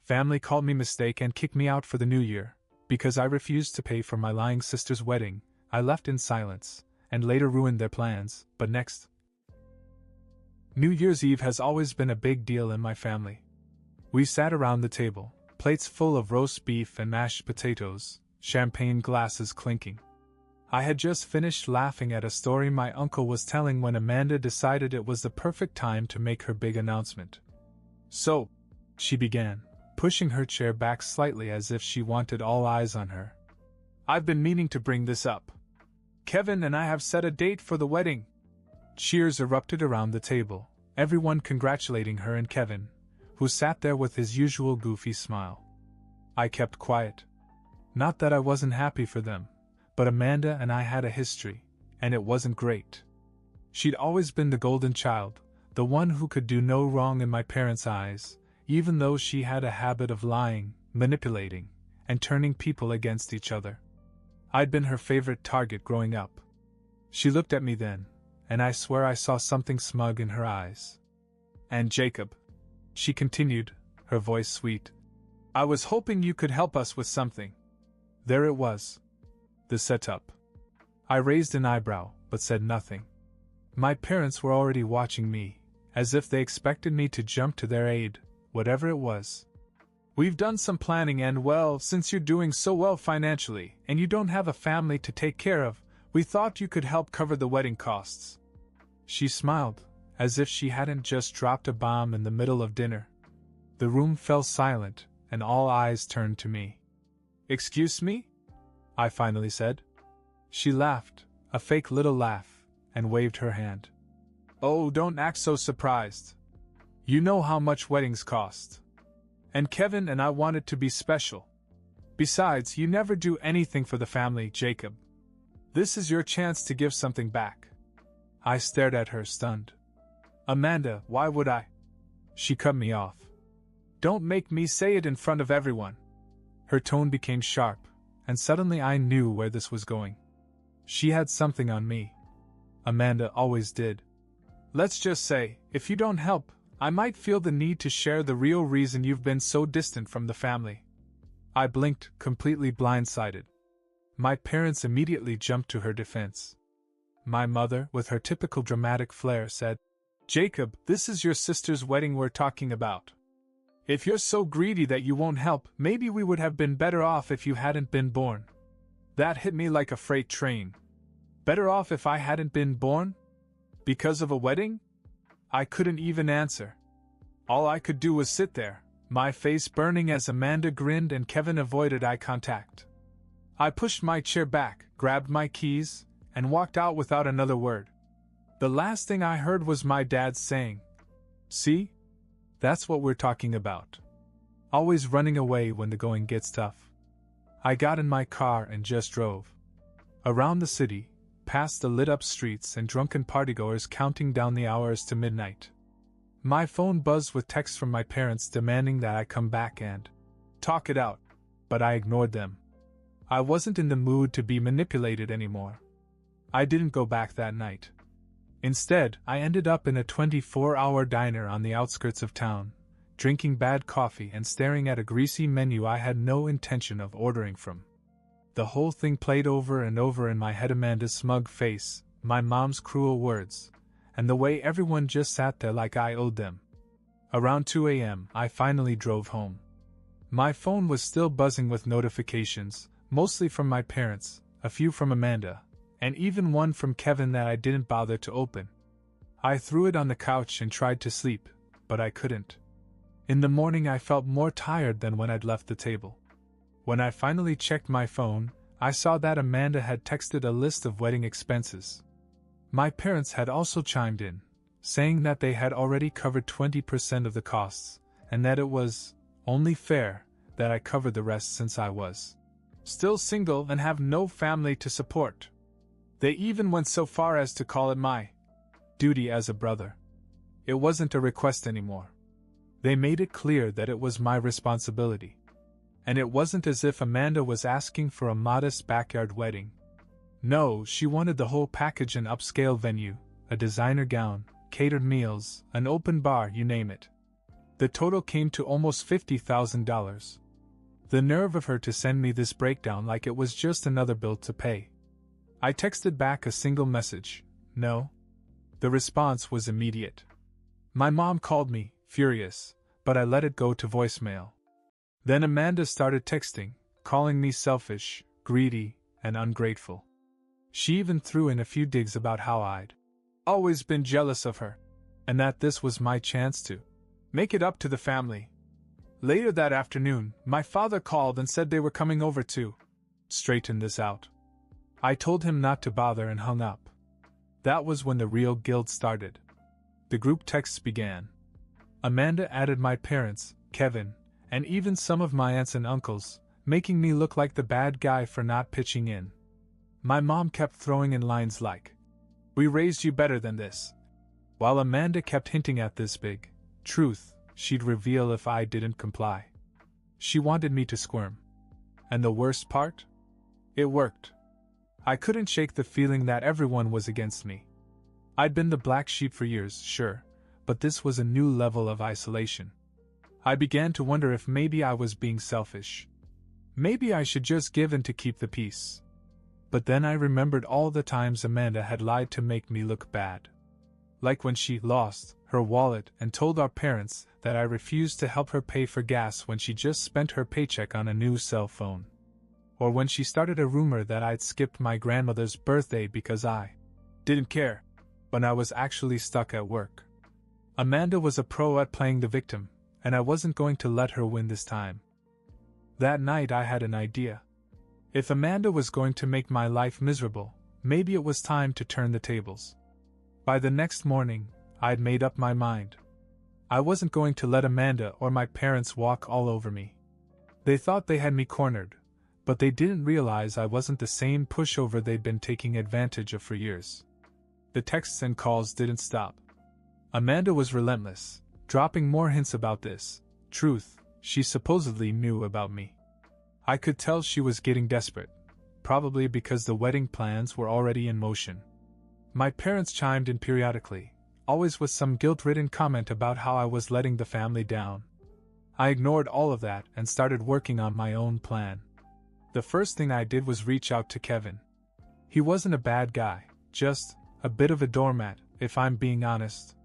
Family called me mistake and kicked me out for the new year. Because I refused to pay for my lying sister's wedding, I left in silence, and later ruined their plans. But next, New Year's Eve has always been a big deal in my family. We sat around the table, plates full of roast beef and mashed potatoes, champagne glasses clinking. I had just finished laughing at a story my uncle was telling when Amanda decided it was the perfect time to make her big announcement. "So," she began, pushing her chair back slightly as if she wanted all eyes on her. "I've been meaning to bring this up. Kevin and I have set a date for the wedding." Cheers erupted around the table, everyone congratulating her and Kevin, who sat there with his usual goofy smile. I kept quiet. Not that I wasn't happy for them, but Amanda and I had a history, and it wasn't great. She'd always been the golden child, the one who could do no wrong in my parents' eyes, even though she had a habit of lying, manipulating, and turning people against each other. I'd been her favorite target growing up. She looked at me then, and I swear I saw something smug in her eyes. "And Jacob," she continued, her voice sweet, "I was hoping you could help us with something." There it was. The setup. I raised an eyebrow, but said nothing. My parents were already watching me, as if they expected me to jump to their aid, whatever it was. "We've done some planning and, well, since you're doing so well financially, and you don't have a family to take care of, we thought you could help cover the wedding costs." She smiled, as if she hadn't just dropped a bomb in the middle of dinner. The room fell silent, and all eyes turned to me. "Excuse me?" I finally said. She laughed, a fake little laugh, and waved her hand. "Oh, don't act so surprised. You know how much weddings cost. And Kevin and I want it to be special. Besides, you never do anything for the family, Jacob. This is your chance to give something back." I stared at her, stunned. "Amanda, why would I?" She cut me off. "Don't make me say it in front of everyone." Her tone became sharp, and suddenly I knew where this was going. She had something on me. Amanda always did. "Let's just say, if you don't help, I might feel the need to share the real reason you've been so distant from the family." I blinked, completely blindsided. My parents immediately jumped to her defense. My mother, with her typical dramatic flair, said, "Jacob, this is your sister's wedding we're talking about. If you're so greedy that you won't help, maybe we would have been better off if you hadn't been born." That hit me like a freight train. Better off if I hadn't been born? Because of a wedding? I couldn't even answer. All I could do was sit there, my face burning as Amanda grinned and Kevin avoided eye contact. I pushed my chair back, grabbed my keys, and walked out without another word. The last thing I heard was my dad saying, "See? That's what we're talking about. Always running away when the going gets tough." I got in my car and just drove. Around the city, past the lit-up streets and drunken partygoers counting down the hours to midnight. My phone buzzed with texts from my parents demanding that I come back and talk it out, but I ignored them. I wasn't in the mood to be manipulated anymore. I didn't go back that night. Instead, I ended up in a 24-hour diner on the outskirts of town, drinking bad coffee and staring at a greasy menu I had no intention of ordering from. The whole thing played over and over in my head: Amanda's smug face, my mom's cruel words, and the way everyone just sat there like I owed them. Around 2 a.m., I finally drove home. My phone was still buzzing with notifications, mostly from my parents, a few from Amanda, and even one from Kevin that I didn't bother to open. I threw it on the couch and tried to sleep, but I couldn't. In the morning I felt more tired than when I'd left the table. When I finally checked my phone, I saw that Amanda had texted a list of wedding expenses. My parents had also chimed in, saying that they had already covered 20% of the costs, and that it was only fair that I covered the rest since I was still single and have no family to support. They even went so far as to call it my duty as a brother. It wasn't a request anymore. They made it clear that it was my responsibility. And it wasn't as if Amanda was asking for a modest backyard wedding. No, she wanted the whole package: an upscale venue, a designer gown, catered meals, an open bar, you name it. The total came to almost $50,000. The nerve of her to send me this breakdown like it was just another bill to pay. I texted back a single message, no. The response was immediate. My mom called me, furious, but I let it go to voicemail. Then Amanda started texting, calling me selfish, greedy, and ungrateful. She even threw in a few digs about how I'd always been jealous of her, and that this was my chance to make it up to the family. Later that afternoon, my father called and said they were coming over to straighten this out. I told him not to bother and hung up. That was when the real guilt started. The group texts began. Amanda added my parents, Kevin, and even some of my aunts and uncles, making me look like the bad guy for not pitching in. My mom kept throwing in lines like, "We raised you better than this," while Amanda kept hinting at this big truth she'd reveal if I didn't comply. She wanted me to squirm. And the worst part? It worked. I couldn't shake the feeling that everyone was against me. I'd been the black sheep for years, sure, but this was a new level of isolation. I began to wonder if maybe I was being selfish. Maybe I should just give in to keep the peace. But then I remembered all the times Amanda had lied to make me look bad. Like when she lost her wallet and told our parents that I refused to help her pay for gas when she just spent her paycheck on a new cell phone. Or when she started a rumor that I'd skipped my grandmother's birthday because I didn't care, when I was actually stuck at work. Amanda was a pro at playing the victim, and I wasn't going to let her win this time. That night I had an idea. If Amanda was going to make my life miserable, maybe it was time to turn the tables. By the next morning, I'd made up my mind. I wasn't going to let Amanda or my parents walk all over me. They thought they had me cornered, but they didn't realize I wasn't the same pushover they'd been taking advantage of for years. The texts and calls didn't stop. Amanda was relentless, dropping more hints about this truth she supposedly knew about me. I could tell she was getting desperate, probably because the wedding plans were already in motion. My parents chimed in periodically, always with some guilt-ridden comment about how I was letting the family down. I ignored all of that and started working on my own plan. The first thing I did was reach out to Kevin. He wasn't a bad guy, just a bit of a doormat, if I'm being honest.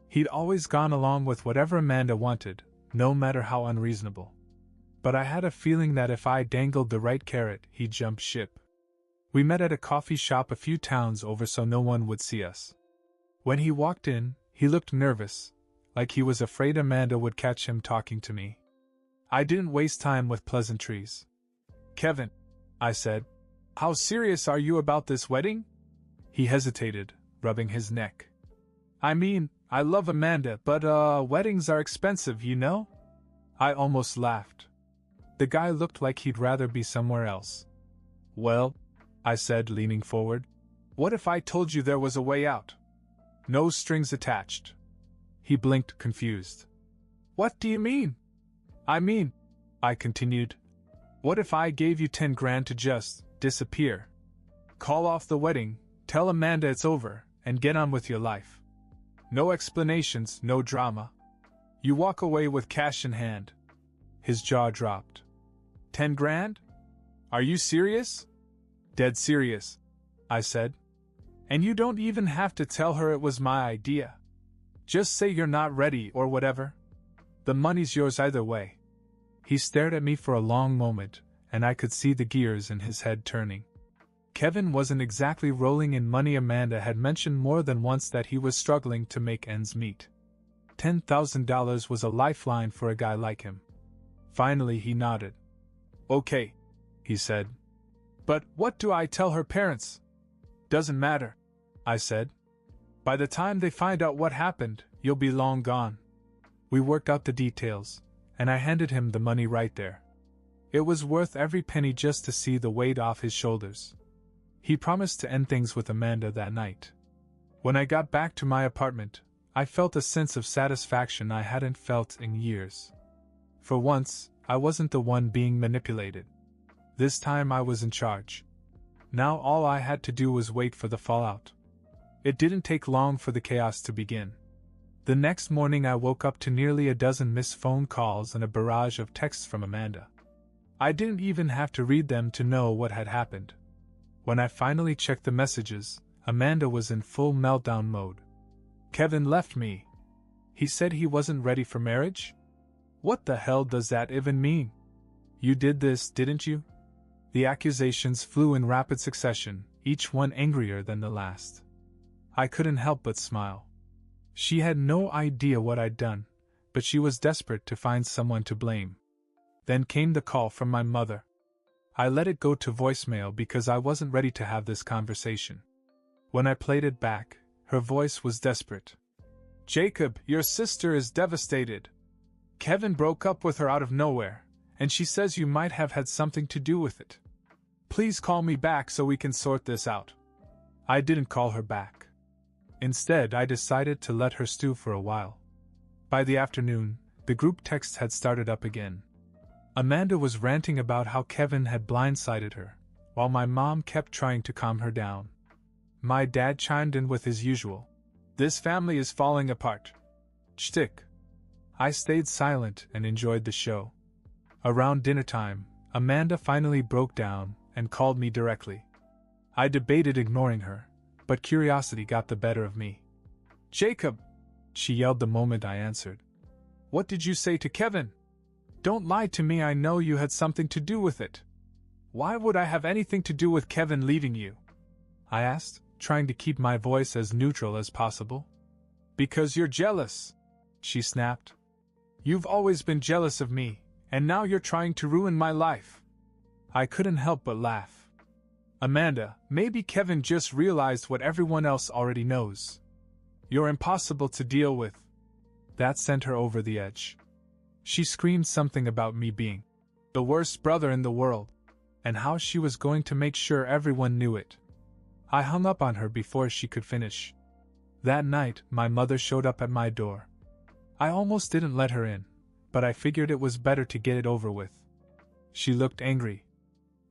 He'd always gone along with whatever Amanda wanted, no matter how unreasonable. But I had a feeling that if I dangled the right carrot, he'd jump ship. We met at a coffee shop a few towns over so no one would see us. When he walked in, he looked nervous, like he was afraid Amanda would catch him talking to me. I didn't waste time with pleasantries. "Kevin," I said, "how serious are you about this wedding?" He hesitated, rubbing his neck. "I mean, I love Amanda, but weddings are expensive, you know?" I almost laughed. The guy looked like he'd rather be somewhere else. "Well," I said, leaning forward, "what if I told you there was a way out? No strings attached." He blinked, confused. "What do you mean?" "I mean," I continued, "what if I gave you 10 grand to just disappear? Call off the wedding, tell Amanda it's over, and get on with your life. No explanations, no drama. You walk away with cash in hand." His jaw dropped. 10 grand? Are you serious?" "Dead serious," I said. "And you don't even have to tell her it was my idea. Just say you're not ready or whatever. The money's yours either way." He stared at me for a long moment, and I could see the gears in his head turning. Kevin wasn't exactly rolling in money. Amanda had mentioned more than once that he was struggling to make ends meet. $10,000 was a lifeline for a guy like him. Finally he nodded. "Okay," he said. "But what do I tell her parents?" "Doesn't matter," I said. "By the time they find out what happened, you'll be long gone." We worked out the details, and I handed him the money right there. It was worth every penny just to see the weight off his shoulders. He promised to end things with Amanda that night. When I got back to my apartment, I felt a sense of satisfaction I hadn't felt in years. For once, I wasn't the one being manipulated. This time I was in charge. Now all I had to do was wait for the fallout. It didn't take long for the chaos to begin. The next morning I woke up to nearly a dozen missed phone calls and a barrage of texts from Amanda. I didn't even have to read them to know what had happened. When I finally checked the messages, Amanda was in full meltdown mode. Kevin left me. He said he wasn't ready for marriage? What the hell does that even mean? You did this, didn't you? The accusations flew in rapid succession, each one angrier than the last. I couldn't help but smile. She had no idea what I'd done, but she was desperate to find someone to blame. Then came the call from my mother. I let it go to voicemail because I wasn't ready to have this conversation. When I played it back, her voice was desperate. Jacob, your sister is devastated. Kevin broke up with her out of nowhere, and she says you might have had something to do with it. Please call me back so we can sort this out. I didn't call her back. Instead, I decided to let her stew for a while. By the afternoon, the group text had started up again. Amanda was ranting about how Kevin had blindsided her, while my mom kept trying to calm her down. My dad chimed in with his usual, "This family is falling apart" shtick. I stayed silent and enjoyed the show. Around dinner time, Amanda finally broke down and called me directly. I debated ignoring her, but curiosity got the better of me. "Jacob," she yelled the moment I answered. "What did you say to Kevin? Don't lie to me, I know you had something to do with it." "Why would I have anything to do with Kevin leaving you?" I asked, trying to keep my voice as neutral as possible. "Because you're jealous," she snapped. "You've always been jealous of me, and now you're trying to ruin my life." I couldn't help but laugh. "Amanda, maybe Kevin just realized what everyone else already knows. You're impossible to deal with." That sent her over the edge. She screamed something about me being the worst brother in the world, and how she was going to make sure everyone knew it. I hung up on her before she could finish. That night, my mother showed up at my door. I almost didn't let her in, but I figured it was better to get it over with. She looked angry.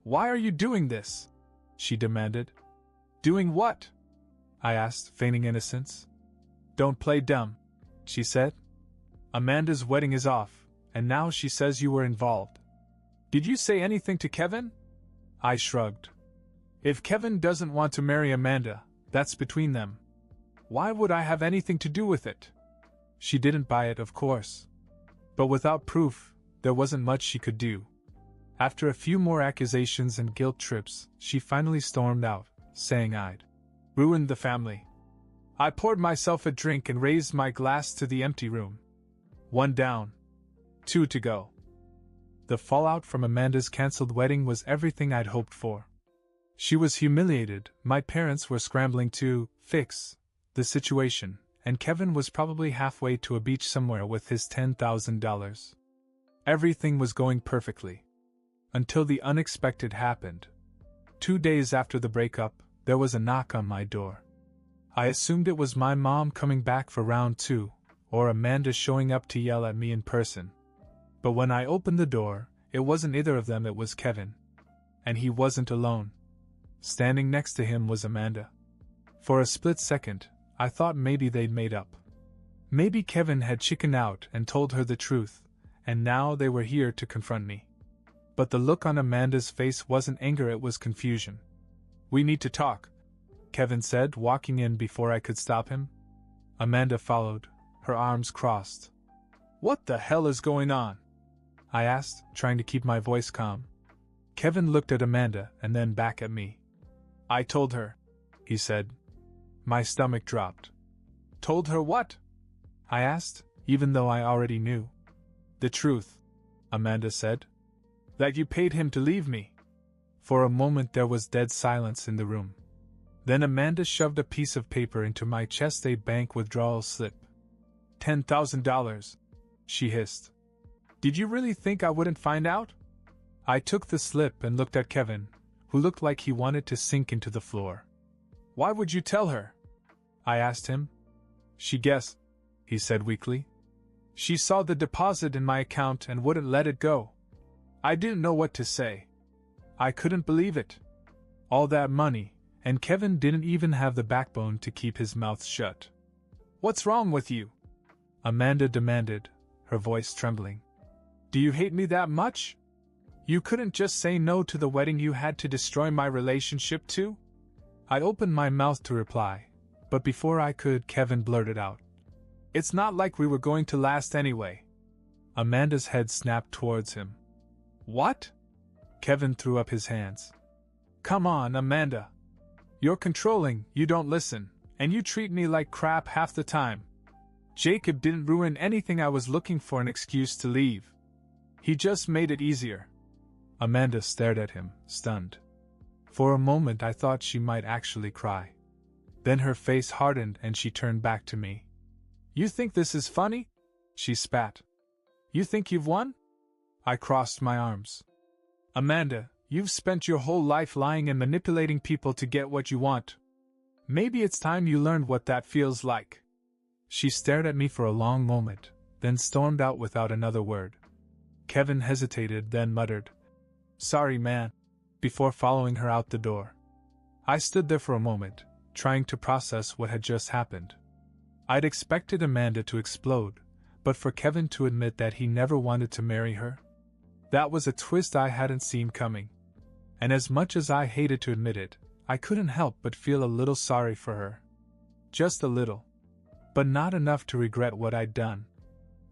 "Why are you doing this?" she demanded. "Doing what?" I asked, feigning innocence. "Don't play dumb," she said. "Amanda's wedding is off, and now she says you were involved. Did you say anything to Kevin?" I shrugged. "If Kevin doesn't want to marry Amanda, that's between them. Why would I have anything to do with it?" She didn't buy it, of course. But without proof, there wasn't much she could do. After a few more accusations and guilt trips, she finally stormed out, saying I'd ruined the family. I poured myself a drink and raised my glass to the empty room. 1 down. 2 to go. The fallout from Amanda's cancelled wedding was everything I'd hoped for. She was humiliated, my parents were scrambling to fix the situation, and Kevin was probably halfway to a beach somewhere with his $10,000. Everything was going perfectly. Until the unexpected happened. 2 days after the breakup, there was a knock on my door. I assumed it was my mom coming back for round 2, or Amanda showing up to yell at me in person. But when I opened the door, it wasn't either of them, it was Kevin. And he wasn't alone. Standing next to him was Amanda. For a split second, I thought maybe they'd made up. Maybe Kevin had chickened out and told her the truth, and now they were here to confront me. But the look on Amanda's face wasn't anger, it was confusion. "We need to talk," Kevin said, walking in before I could stop him. Amanda followed, her arms crossed. "What the hell is going on?" I asked, trying to keep my voice calm. Kevin looked at Amanda and then back at me. "I told her," he said. My stomach dropped. "Told her what?" I asked, even though I already knew. "The truth," Amanda said. "That you paid him to leave me." For a moment there was dead silence in the room. Then Amanda shoved a piece of paper into my chest, a bank withdrawal slip. $10,000, she hissed. "Did you really think I wouldn't find out?" I took the slip and looked at Kevin, who looked like he wanted to sink into the floor. "Why would you tell her?" I asked him. "She guessed," he said weakly. "She saw the deposit in my account and wouldn't let it go. I didn't know what to say. I couldn't believe it. All that money, and Kevin didn't even have the backbone to keep his mouth shut. What's wrong with you?" Amanda demanded, her voice trembling. Do you hate me that much? You couldn't just say no to the wedding, you had to destroy my relationship too? I opened my mouth to reply, but before I could, Kevin blurted out. It's not like we were going to last anyway. Amanda's head snapped towards him. What? Kevin threw up his hands. Come on, Amanda. You're controlling, you don't listen, and you treat me like crap half the time. Jacob didn't ruin anything. I was looking for an excuse to leave. He just made it easier. Amanda stared at him, stunned. For a moment I thought she might actually cry. Then her face hardened and she turned back to me. You think this is funny? She spat. You think you've won? I crossed my arms. Amanda, you've spent your whole life lying and manipulating people to get what you want. Maybe it's time you learned what that feels like. She stared at me for a long moment, then stormed out without another word. Kevin hesitated, then muttered, Sorry, man, before following her out the door. I stood there for a moment, trying to process what had just happened. I'd expected Amanda to explode, but for Kevin to admit that he never wanted to marry her? That was a twist I hadn't seen coming. And as much as I hated to admit it, I couldn't help but feel a little sorry for her. Just a little. But not enough to regret what I'd done.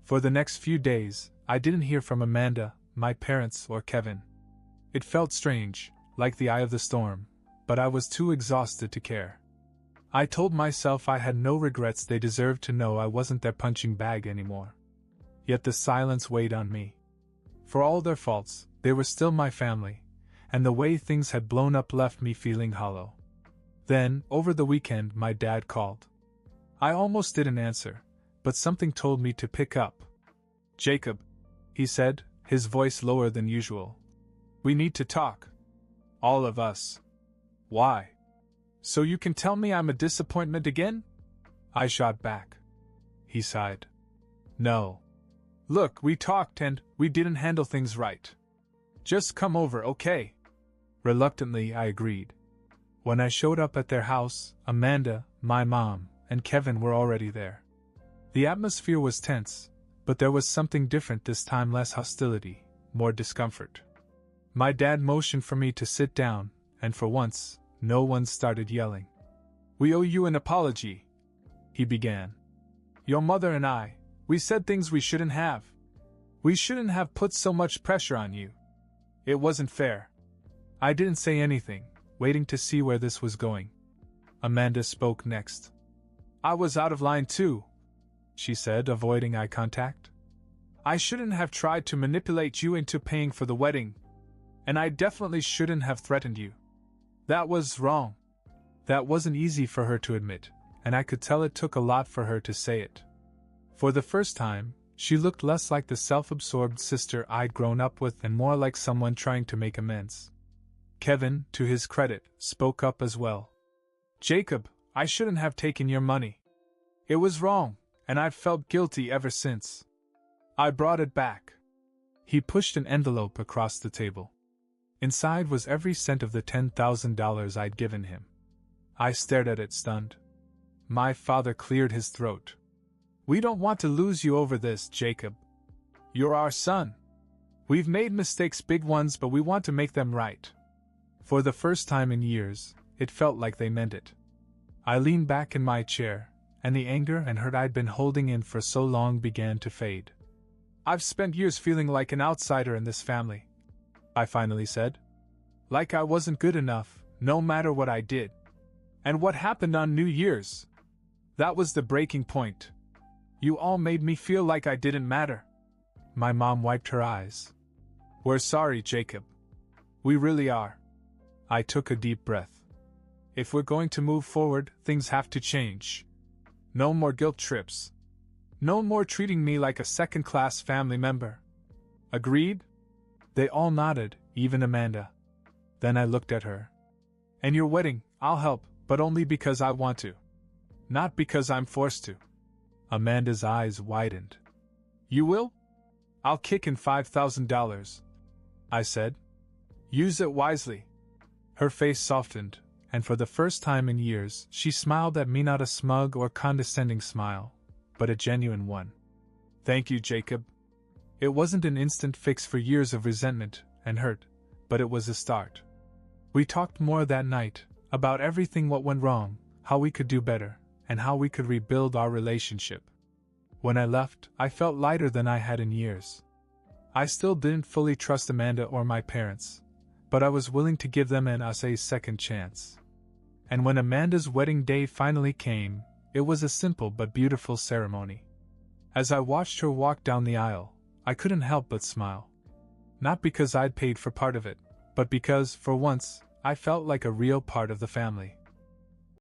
For the next few days, I didn't hear from Amanda, my parents, or Kevin. It felt strange, like the eye of the storm, but I was too exhausted to care. I told myself I had no regrets. They deserved to know I wasn't their punching bag anymore. Yet the silence weighed on me. For all their faults, they were still my family, and the way things had blown up left me feeling hollow. Then, over the weekend, my dad called. I almost didn't answer, but something told me to pick up. Jacob, he said, his voice lower than usual. We need to talk. All of us. Why? So you can tell me I'm a disappointment again? I shot back. He sighed. No. Look, we talked and we didn't handle things right. Just come over, okay? Reluctantly, I agreed. When I showed up at their house, Amanda, my mom, and Kevin were already there. The atmosphere was tense, but there was something different this time, less hostility, more discomfort. My dad motioned for me to sit down, and for once, no one started yelling. We owe you an apology, he began. Your mother and I, we said things we shouldn't have. We shouldn't have put so much pressure on you. It wasn't fair. I didn't say anything, waiting to see where this was going. Amanda spoke next. I was out of line too, she said, avoiding eye contact. I shouldn't have tried to manipulate you into paying for the wedding. And I definitely shouldn't have threatened you. That was wrong. That wasn't easy for her to admit, and I could tell it took a lot for her to say it. For the first time, she looked less like the self-absorbed sister I'd grown up with and more like someone trying to make amends. Kevin, to his credit, spoke up as well. Jacob, I shouldn't have taken your money. It was wrong, and I've felt guilty ever since. I brought it back. He pushed an envelope across the table. Inside was every cent of the $10,000 I'd given him. I stared at it, stunned. My father cleared his throat. We don't want to lose you over this, Jacob. You're our son. We've made mistakes, big ones, but we want to make them right. For the first time in years, it felt like they meant it. I leaned back in my chair, and the anger and hurt I'd been holding in for so long began to fade. I've spent years feeling like an outsider in this family, I finally said. Like I wasn't good enough, no matter what I did. And what happened on New Year's? That was the breaking point. You all made me feel like I didn't matter. My mom wiped her eyes. We're sorry, Jacob. We really are. I took a deep breath. If we're going to move forward, things have to change. No more guilt trips. No more treating me like a second-class family member. Agreed? They all nodded, even Amanda. Then I looked at her. And your wedding, I'll help, but only because I want to. Not because I'm forced to. Amanda's eyes widened. You will? I'll kick in $5,000, I said. Use it wisely. Her face softened, and for the first time in years, she smiled at me, not a smug or condescending smile, but a genuine one. Thank you, Jacob. It wasn't an instant fix for years of resentment and hurt, but it was a start. We talked more that night, about everything what went wrong, how we could do better, and how we could rebuild our relationship. When I left, I felt lighter than I had in years. I still didn't fully trust Amanda or my parents, but I was willing to give them and us a second chance. And when Amanda's wedding day finally came, it was a simple but beautiful ceremony. As I watched her walk down the aisle, I couldn't help but smile. Not because I'd paid for part of it, but because, for once, I felt like a real part of the family.